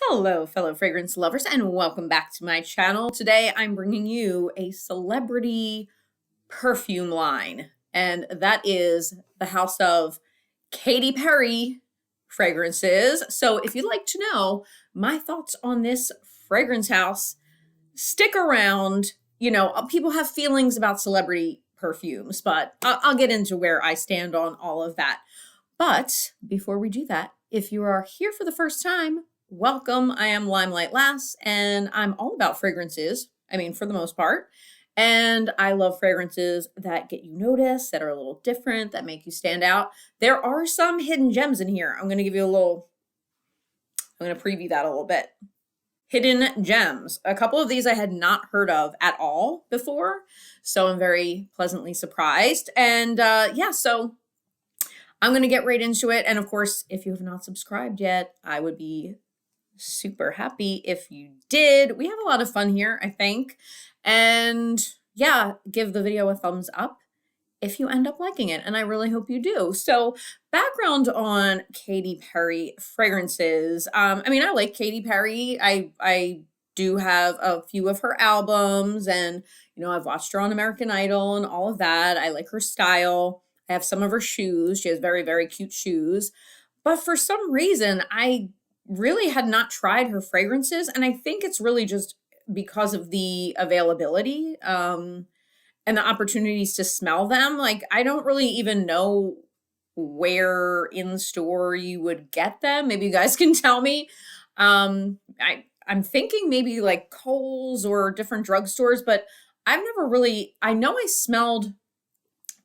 Hello, fellow fragrance lovers, and welcome back to my channel. Today, I'm bringing you a celebrity perfume line, and that is the house of Katy Perry fragrances. So, if you'd like to know my thoughts on this fragrance house, stick around. People have feelings about celebrity perfumes, but I'll get into where I stand on all of that. But before we do that, if you are here for the first time, welcome. I am Limelight Lass, and I'm all about fragrances. I mean, for the most part. And I love fragrances that get you noticed, that are a little different, that make you stand out. There are some hidden gems in here. I'm going to preview that a little bit. Hidden gems. A couple of these I had not heard of at all before, so I'm very pleasantly surprised. And so I'm going to get right into it. And of course, if you have not subscribed yet, I would be super happy if you did. We have a lot of fun here, I think. And yeah, give the video a thumbs up if you end up liking it. And I really hope you do. So background on Katy Perry fragrances. I like Katy Perry. I do have a few of her albums, and I've watched her on American Idol and all of that. I like her style. I have some of her shoes. She has very, very cute shoes. But for some reason, I really had not tried her fragrances. And I think it's really just because of the availability and the opportunities to smell them. Like, I don't really even know where in store you would get them. Maybe you guys can tell me. I'm thinking maybe like Kohl's or different drugstores, but I've never really, I know I smelled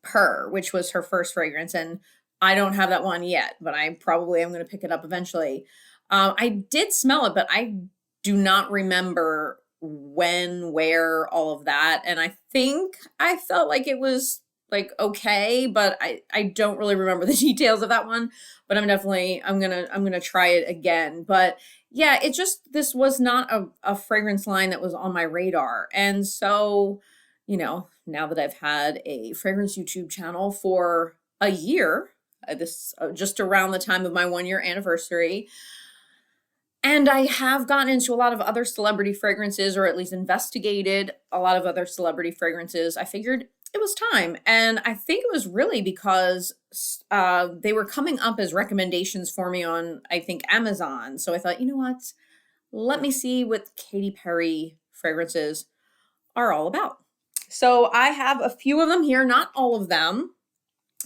Purr, which was her first fragrance, and I don't have that one yet, but I probably am going to pick it up eventually. I did smell it, but I do not remember when, where, all of that. And I think I felt like it was like okay, but I don't really remember the details of that one. But I'm gonna try it again. But yeah, this was not a fragrance line that was on my radar. And so, now that I've had a fragrance YouTube channel for a year, this just around the time of my 1-year anniversary, and I have gotten into a lot of other celebrity fragrances, or at least investigated a lot of other celebrity fragrances, I figured it was time. And I think it was really because they were coming up as recommendations for me on, I think, Amazon. So I thought, you know what? Let me see what Katy Perry fragrances are all about. So I have a few of them here, not all of them.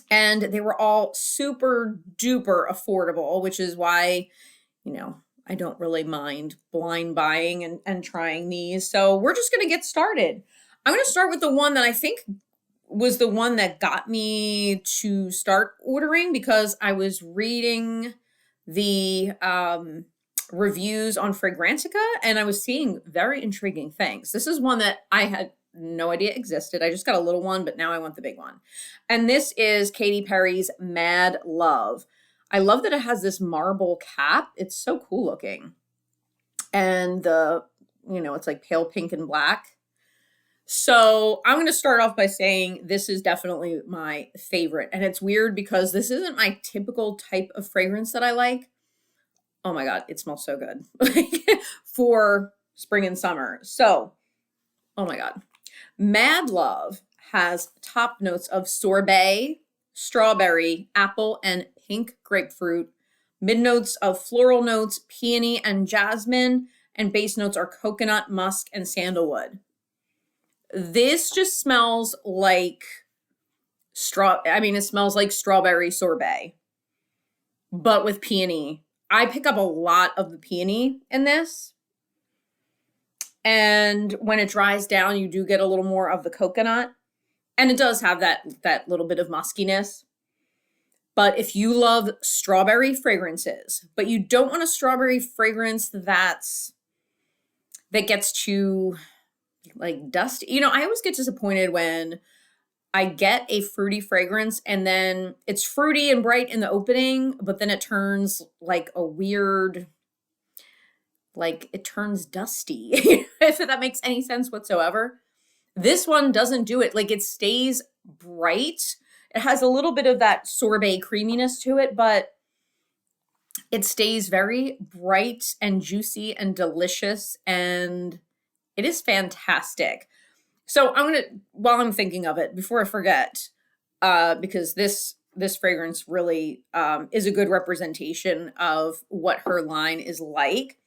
And they were all super duper affordable, which is why, I don't really mind blind buying and trying these. So we're just going to get started. I'm going to start with the one that I think was the one that got me to start ordering, because I was reading the reviews on Fragrantica and I was seeing very intriguing things. This is one that I had no idea existed. I just got a little one, but now I want the big one. And this is Katy Perry's Mad Love. I love that it has this marble cap. It's so cool looking. And it's like pale pink and black. So I'm going to start off by saying this is definitely my favorite. And it's weird because this isn't my typical type of fragrance that I like. Oh my God, it smells so good for spring and summer. So, oh my God. Mad Love has top notes of sorbet, strawberry, apple, and pink grapefruit. Mid notes of floral notes, peony and jasmine, and base notes are coconut, musk, and sandalwood. This just smells like it smells like strawberry sorbet, but with peony. I pick up a lot of the peony in this. And when it dries down, you do get a little more of the coconut. And it does have that little bit of muskiness. But if you love strawberry fragrances, but you don't want a strawberry fragrance that gets too like dusty. I always get disappointed when I get a fruity fragrance and then it's fruity and bright in the opening, but then it turns like a weird, like it turns dusty, if that makes any sense whatsoever. This one doesn't do it. Like, it stays bright. It has a little bit of that sorbet creaminess to it, but It stays very bright and juicy and delicious, and it is fantastic. So I'm gonna, while I'm thinking of it, before I forget, because this fragrance really is a good representation of what her line is like.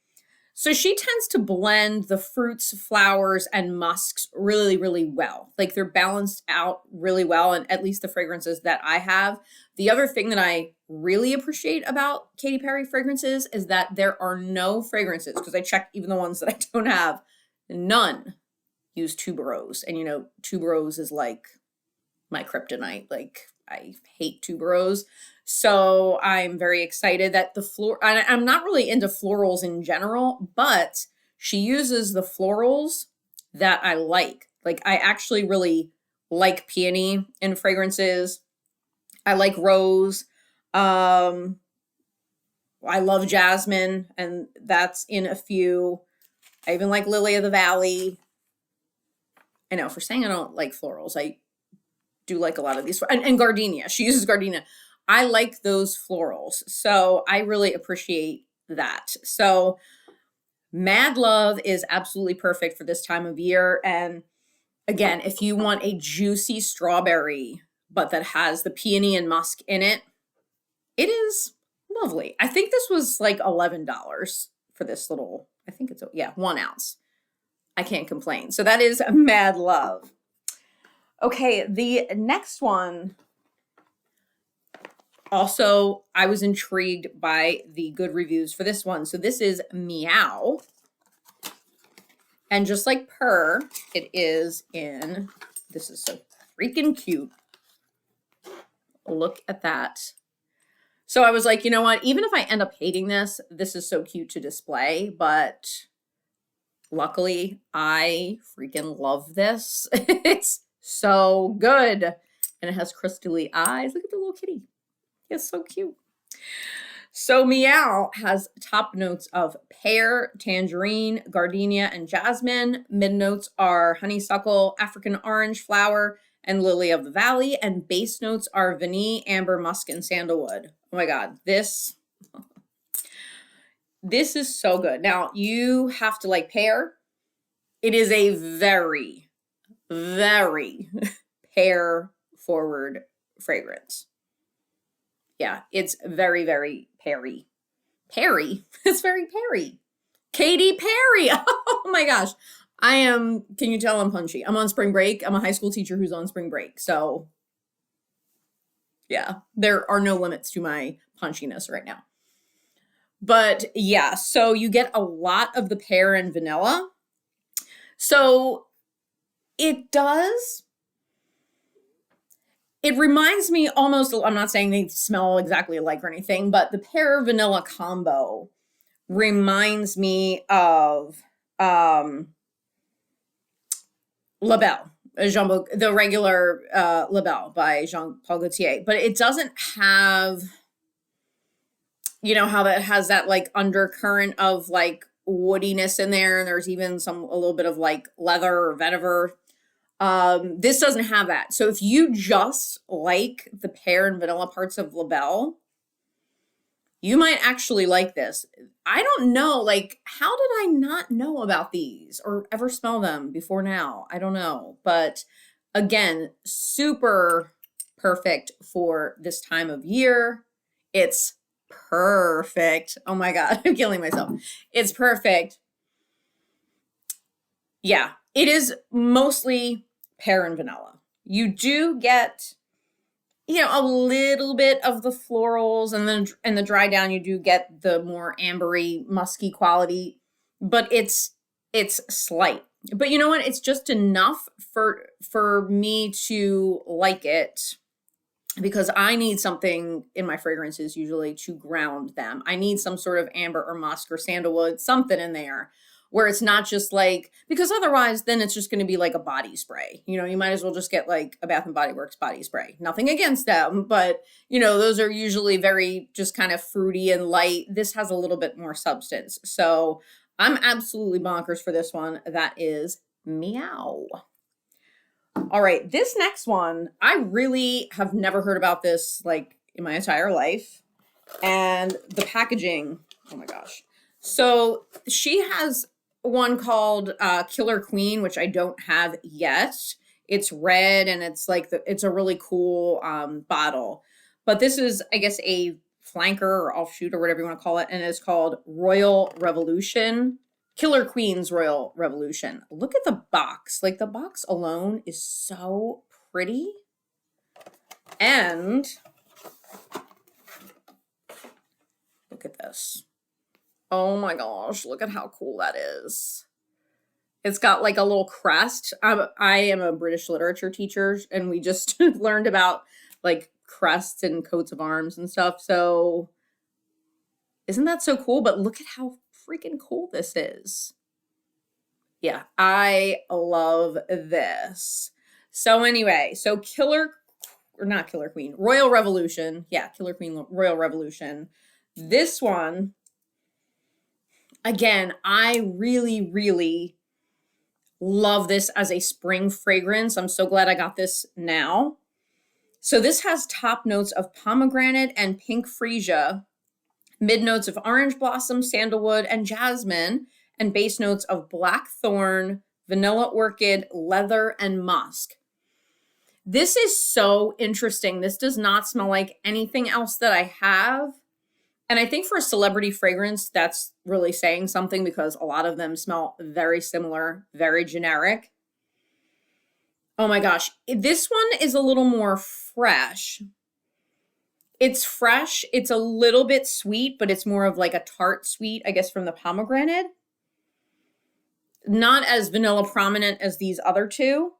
So she tends to blend the fruits, flowers, and musks really, really well. Like they're balanced out really well, and at least the fragrances that I have. The other thing that I really appreciate about Katy Perry fragrances is that there are no fragrances, because I checked even the ones that I don't have, none use tuberose. And you know, tuberose is like my kryptonite. Like I hate tuberose. So I'm very excited that I'm not really into florals in general, but she uses the florals that I like. Like I actually really like peony in fragrances. I like rose. I love jasmine, and that's in a few. I even like lily of the valley. I know, for saying I don't like florals, I do like a lot of these. And gardenia. She uses gardenia. I like those florals. So I really appreciate that. So Mad Love is absolutely perfect for this time of year. And again, if you want a juicy strawberry, but that has the peony and musk in it, it is lovely. I think this was like $11 for this little, I think it's, yeah, 1 ounce. I can't complain. So that is Mad Love. Okay, the next one, also, I was intrigued by the good reviews for this one. So this is Meow. And just like Per, it is in, this is so freaking cute. Look at that. So I was like, you know what? Even if I end up hating this, this is so cute to display. But luckily, I freaking love this. It's so good. And it has crystally eyes. Look at the little kitty. It's so cute. So Meow has top notes of pear, tangerine, gardenia, and jasmine. Mid notes are honeysuckle, African orange flower, and lily of the valley. And base notes are vanille, amber, musk, and sandalwood. Oh my God, this is so good. Now you have to like pear. It is a very, very pear forward fragrance. Yeah, it's very, very Perry. Perry? It's very Perry. Katy Perry. Oh my gosh. Can you tell I'm punchy? I'm on spring break. I'm a high school teacher who's on spring break. So yeah, there are no limits to my punchiness right now. But yeah, so you get a lot of the pear and vanilla. So it reminds me almost, I'm not saying they smell exactly alike or anything, but the pear vanilla combo reminds me of Labelle, the regular Labelle by Jean-Paul Gaultier. But it doesn't have, you know, how that has that like undercurrent of like woodiness in there. And there's even a little bit of like leather or vetiver. This doesn't have that. So if you just like the pear and vanilla parts of Labelle, you might actually like this. I don't know, like, how did I not know about these or ever smell them before now? I don't know. But again, super perfect for this time of year. It's perfect. Oh my God, I'm killing myself. It's perfect. Yeah, it is mostly pear and vanilla. You do get, you know, a little bit of the florals, and then in the dry down, you do get the more ambery, musky quality, but it's slight. But you know what? It's just enough for me to like it, because I need something in my fragrances usually to ground them. I need some sort of amber or musk or sandalwood, something in there where it's not just like, because otherwise then it's just going to be like a body spray. You know, you might as well just get like a Bath and Body Works body spray. Nothing against them, but you know, those are usually very just kind of fruity and light. This has a little bit more substance. So I'm absolutely bonkers for this one. That is Meow. All right, this next one, I really have never heard about this like in my entire life. And the packaging, oh my gosh. So she has one called Killer Queen, which I don't have yet. It's red and it's like it's a really cool bottle. But this is, I guess, a flanker or offshoot or whatever you want to call it, and it's called Royal Revolution. Killer Queen's Royal Revolution. Look at the box. Like, the box alone is so pretty. And look at this. Oh my gosh, look at how cool that is. It's got like a little crest. I am a British literature teacher, and we just learned about like crests and coats of arms and stuff. So isn't that so cool? But look at how freaking cool this is. Yeah, I love this. So anyway, so not Killer Queen, Royal Revolution. Yeah, Killer Queen, Royal Revolution. This one, again, I really, really love this as a spring fragrance. I'm so glad I got this now. So this has top notes of pomegranate and pink freesia, mid notes of orange blossom, sandalwood, and jasmine, and base notes of blackthorn, vanilla orchid, leather, and musk. This is so interesting. This does not smell like anything else that I have. And I think for a celebrity fragrance, that's really saying something, because a lot of them smell very similar, very generic. Oh my gosh. This one is a little more fresh. It's fresh. It's a little bit sweet, but it's more of like a tart sweet, I guess, from the pomegranate. Not as vanilla prominent as these other two,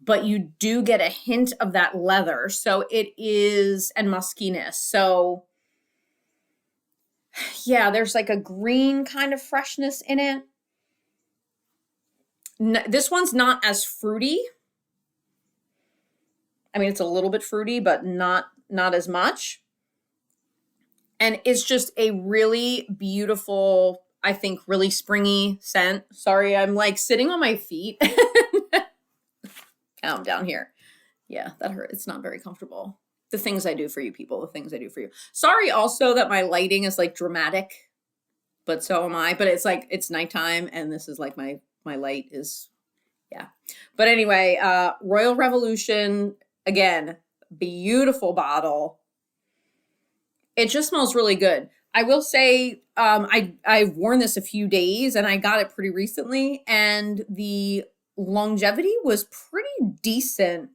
but you do get a hint of that leather. So it is, and muskiness. So yeah, there's like a green kind of freshness in it. This one's not as fruity. I mean, it's a little bit fruity, but not as much. And it's just a really beautiful, I think, really springy scent. Sorry, I'm like sitting on my feet. I'm down here. Yeah, that hurt. It's not very comfortable. The things I do for you, people, the things I do for you. Sorry also that my lighting is like dramatic, but so am I. But it's like, it's nighttime, and this is like my light is, yeah. But anyway, Royal Revolution, again, beautiful bottle. It just smells really good. I will say, I've worn this a few days, and I got it pretty recently, and the longevity was pretty decent.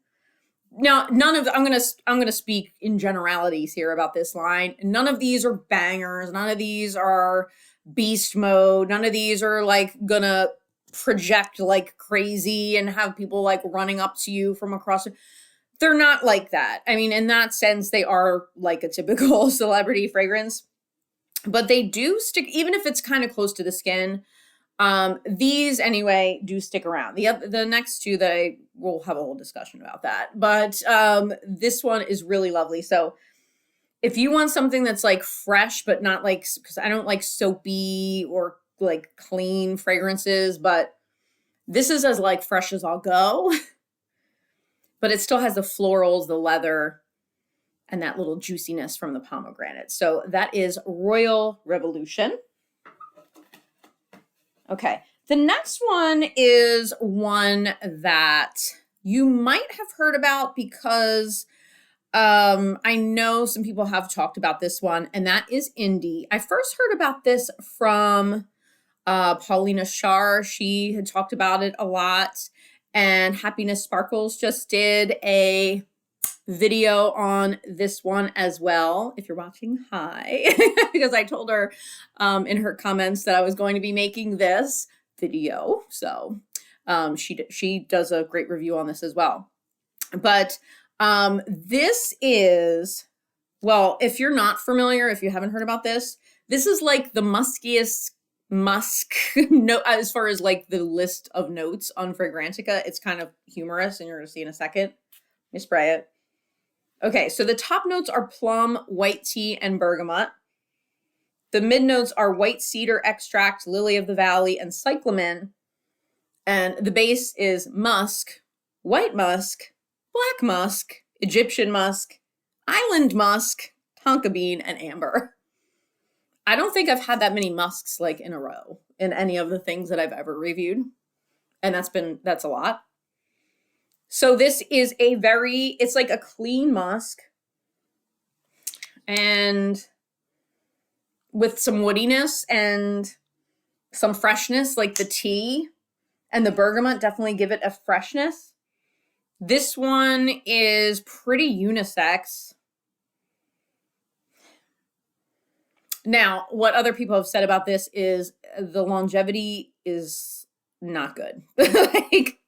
Now, I'm gonna speak in generalities here about this line. None of these are bangers. None of these are beast mode. None of these are like gonna project like crazy and have people like running up to you from across. They're not like that. I mean, in that sense, they are like a typical celebrity fragrance, but they do stick, even if it's kind of close to the skin. These anyway do stick around. The next two that I will have a whole discussion about that, but this one is really lovely. So if you want something that's like fresh, but not like, because I don't like soapy or like clean fragrances, but this is as like fresh as I'll go, but it still has the florals, the leather, and that little juiciness from the pomegranate. So that is Royal Revolution. Okay, the next one is one that you might have heard about, because I know some people have talked about this one, and that is Indie. I first heard about this from Paulina Shar. She had talked about it a lot, and Happiness Sparkles just did a video on this one as well. If you're watching, hi, because I told her in her comments that I was going to be making this video. So she does a great review on this as well. But this is, well, if you're not familiar, if you haven't heard about this, this is like the muskiest musk note as far as like the list of notes on Fragrantica. It's kind of humorous, and you're going to see in a second. Let me spray it. Okay, so the top notes are plum, white tea, and bergamot. The mid notes are white cedar extract, lily of the valley, and cyclamen. And the base is musk, white musk, black musk, Egyptian musk, island musk, tonka bean, and amber. I don't think I've had that many musks like in a row in any of the things that I've ever reviewed. And that's a lot. So this is it's like a clean musk and with some woodiness and some freshness, like the tea and the bergamot definitely give it a freshness. This one is pretty unisex. Now, what other people have said about this is the longevity is not good. Like,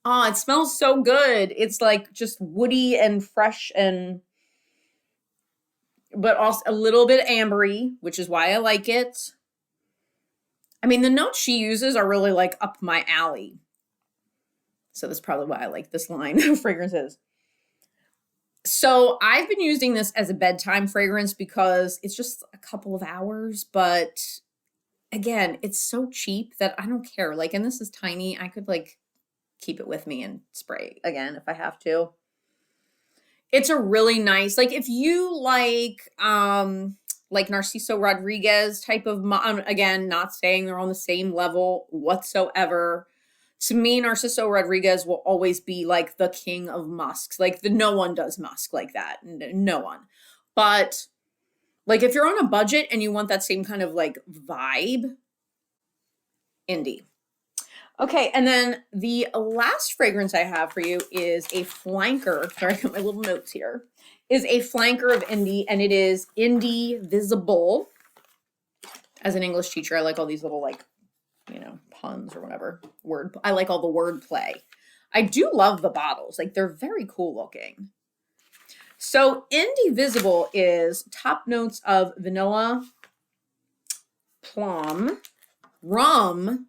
oh, it smells so good. It's like just woody and fresh but also a little bit ambery, which is why I like it. I mean, the notes she uses are really like up my alley. So that's probably why I like this line of fragrances. So I've been using this as a bedtime fragrance because it's just a couple of hours, but again, it's so cheap that I don't care. Like, and this is tiny. I could like keep it with me and spray again if I have to. It's a really nice, like if you like Narciso Rodriguez type of, again, not saying they're on the same level whatsoever. To me, Narciso Rodriguez will always be like the king of musks. Like no one does musk like that. No one. But like if you're on a budget and you want that same kind of like vibe, indie. Okay, and then the last fragrance I have for you is a flanker. Sorry, I got my little notes here. Is a flanker of indie, and it is Indie Visible. As an English teacher, I like all these little like, puns or whatever. I like all the word play. I do love the bottles. Like they're very cool looking. So Indie Visible is top notes of vanilla, plum, rum,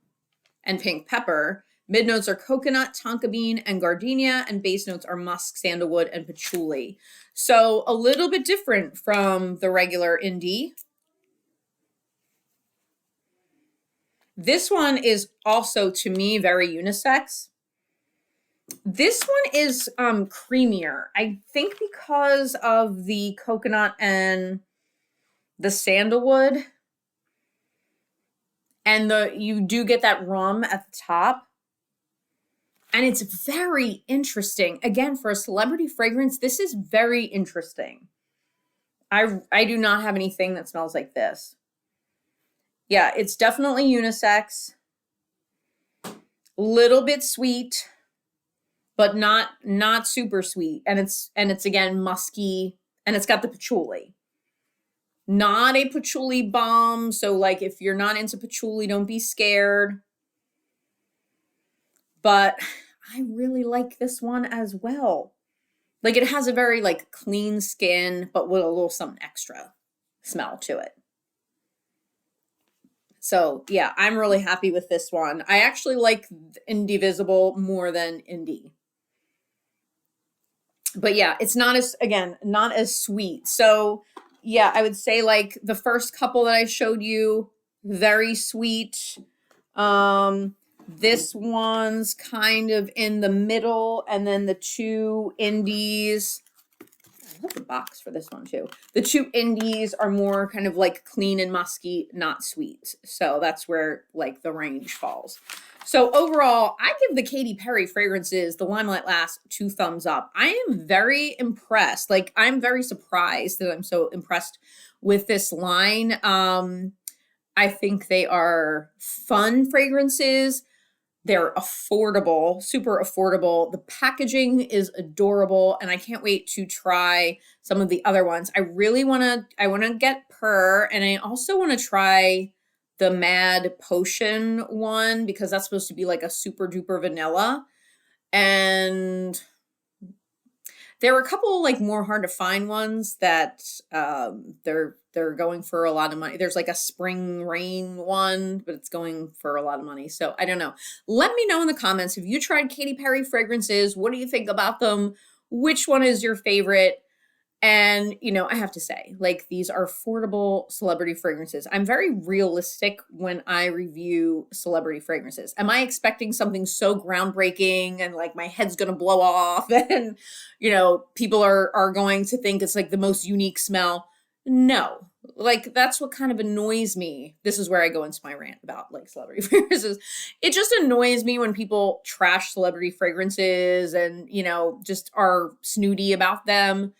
and pink pepper. Mid notes are coconut, tonka bean, and gardenia, and base notes are musk, sandalwood, and patchouli. So a little bit different from the regular indie. This one is also, to me, very unisex. This one is creamier. I think because of the coconut and the sandalwood. And you do get that rum at the top. And it's very interesting. Again, for a celebrity fragrance, this is very interesting. I do not have anything that smells like this. Yeah, it's definitely unisex. Little bit sweet, but not super sweet. And it's again musky, and it's got the patchouli. Not a patchouli bomb, so like if you're not into patchouli, don't be scared. But I really like this one as well. Like it has a very like clean skin, but with a little something extra smell to it. So yeah, I'm really happy with this one. I actually like Indie Visible more than Indie. But yeah, it's not as sweet. So yeah, I would say like the first couple that I showed you, very sweet. This one's kind of in the middle, and then the two indies. I love the box for this one too. The two indies are more kind of like clean and musky, not sweet. So that's where like the range falls. So overall, I give the Katy Perry fragrances, the Limelight Last, 2 thumbs up. I am very impressed. Like I'm very surprised that I'm so impressed with this line. I think they are fun fragrances. They're affordable, super affordable. The packaging is adorable, and I can't wait to try some of the other ones. I want to get Purr, and I also want to try the Mad Potion one because that's supposed to be like a super duper vanilla. And there were a couple like more hard to find ones that they're going for a lot of money. There's like a spring rain one, but it's going for a lot of money. So I don't know. Let me know in the comments, have you tried Katy Perry fragrances? What do you think about them? Which one is your favorite? And, I have to say, like, these are affordable celebrity fragrances. I'm very realistic when I review celebrity fragrances. Am I expecting something so groundbreaking and like my head's going to blow off and, people are going to think it's like the most unique smell? No. Like, that's what kind of annoys me. This is where I go into my rant about like celebrity fragrances. It just annoys me when people trash celebrity fragrances and, just are snooty about them,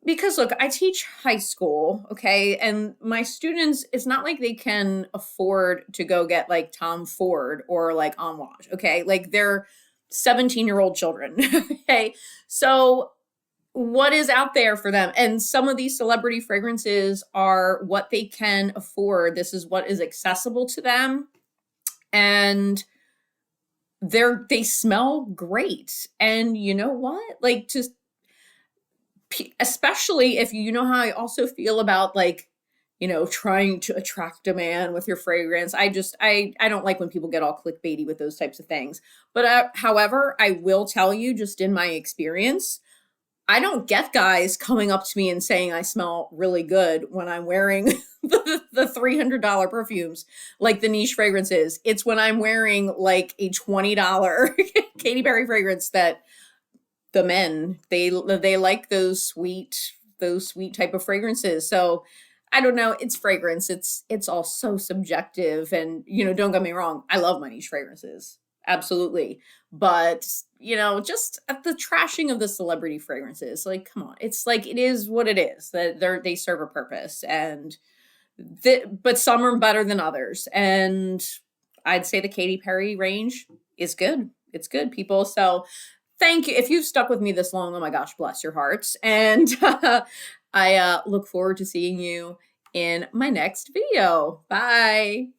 because look, I teach high school, okay? And my students, it's not like they can afford to go get like Tom Ford or like Amouage, okay? Like they're 17-year-old children, okay? So what is out there for them? And some of these celebrity fragrances are what they can afford. This is what is accessible to them. And they smell great. And you know what? Like, just especially if you know how I also feel about like, trying to attract a man with your fragrance. I don't like when people get all clickbaity with those types of things. But however, I will tell you, just in my experience, I don't get guys coming up to me and saying I smell really good when I'm wearing the $300 perfumes, like the niche fragrances. It's when I'm wearing like a $20 Katy Perry fragrance that the men, they like those sweet type of fragrances. So I don't know, it's fragrance, it's all so subjective. And don't get me wrong, I love my niche fragrances, absolutely. But just at the trashing of the celebrity fragrances, like, come on, it's like, it is what it is, that they serve a purpose. And but some are better than others, and I'd say the Katy Perry range is good. It's good, people. So thank you. If you've stuck with me this long, oh my gosh, bless your hearts. And I look forward to seeing you in my next video. Bye.